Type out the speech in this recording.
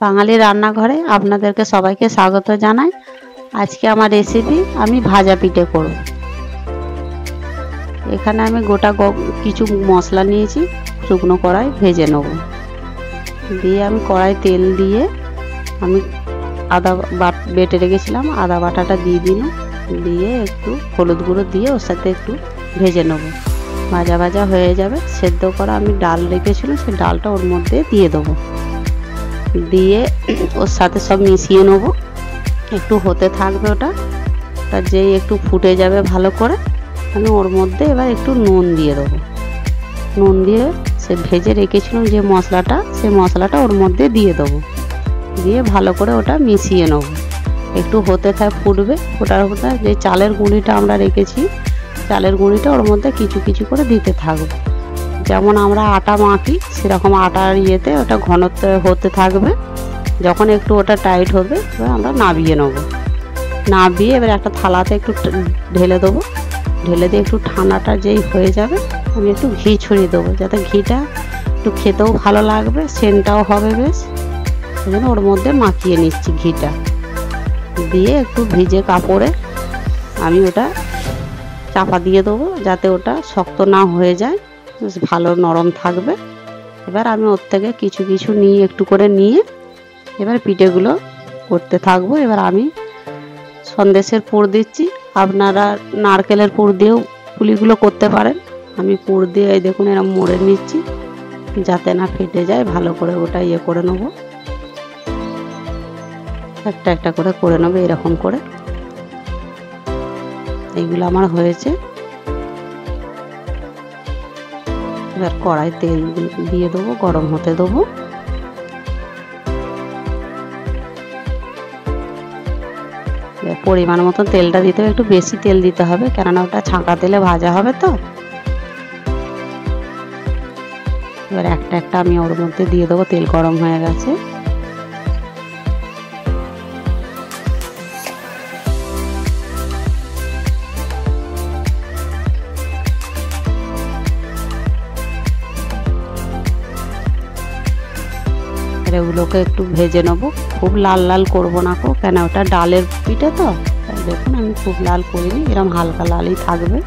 বাঙালি রান্নাঘরে আপনাদেরকে সবাইকে স্বাগত জানাই। আজকে আমার রেসিপি আমি ভাজা পিঠে করব। এখানে আমি গোটা কিছু মশলা নিয়েছি, শুকনো কড়াই ভেজে নেব। দিয়ে আমি কড়াই তেল দিয়ে আমি আদা বেটে রেখেছিলাম, আদা বাটাটা দিয়ে দিলাম। দিয়ে একটু হলুদ গুঁড়ো দিয়ে ওর সাথে একটু ভেজে নেব। ভাজা ভাজা হয়ে যাবে। সেদ্ধ করা আমি ডাল রেখেছিলাম, সেই ডালটা ওর মধ্যে দিয়ে দেবো। দিয়ে ওর সাথে সব মিশিয়ে নেব। একটু হতে থাকবে ওটা যেই একটু ফুটে যাবে ভালো করে, আমি ওর মধ্যে এবার একটু নুন দিয়ে দেবো। নুন দিয়ে সে ভেজে রেখেছিলাম যে মশলাটা, সেই মশলাটা ওর মধ্যে দিয়ে দেবো। দিয়ে ভালো করে ওটা মিশিয়ে নেব। একটু হতে ফুটবে। ফোটার যে চালের গুঁড়িটা আমরা রেখেছি, চালের গুঁড়িটা ওর মধ্যে কিছু কিছু করে দিতে থাকবে। যেমন আমরা আটা মাখি সেরকম আটার ইয়েতে ওটা ঘনত্ব হতে থাকবে। যখন একটু ওটা টাইট হবে এবার আমরা নাবিয়ে নেব। নাবিয়ে এবার একটা থালাতে একটু ঢেলে দেবো। ঢেলে দিয়ে একটু ঠান্ডাটা যেই হয়ে যাবে আমি একটু ঘি ছড়িয়ে দেবো, যাতে ঘিটা একটু খেতেও ভালো লাগবে, সেন্টটাও হবে বেশ। সেই জন্য ওর মধ্যে মাখিয়ে নিচ্ছি ঘিটা। দিয়ে একটু ভিজে কাপড়ে আমি ওটা চাপা দিয়ে দেবো, যাতে ওটা শক্ত না হয়ে যায়, বেশ ভালো নরম থাকবে। এবার আমি ওর থেকে কিছু কিছু নিয়ে একটু করে নিয়ে এবার পিঠেগুলো করতে থাকবো। এবার আমি সন্দেশের পুর দিচ্ছি, আপনারা নারকেলের পুর দিয়েও পুলিগুলো করতে পারেন। আমি পুর দিয়ে এই দেখুন এরকম মোড়ে নিচ্ছি, যাতে না ফেটে যায়। ভালো করে ওটা ইয়ে করে নেব, একটা একটা করে নেবো এরকম করে। এইগুলো আমার হয়েছে। এবার কড়াই তেল দিয়ে দেবো, গরম হতে দেবো। পরিমাণ মতো তেলটা দিতে হবে, একটু বেশি তেল দিতে হবে, কেননা ওটা ছাঁকা তেলে ভাজা হবে তো। এবার একটা একটা আমি ওর মধ্যে দিয়ে দেবো। তেল গরম হয়ে গেছে। এগুলোকে একটু ভেজে নেবো। খুব লাল লাল করবো না কেন ওটা ডালের পিঠে তো, তাই দেখুন আমি খুব লাল করিনি, এরকম হালকা লালই থাকবে।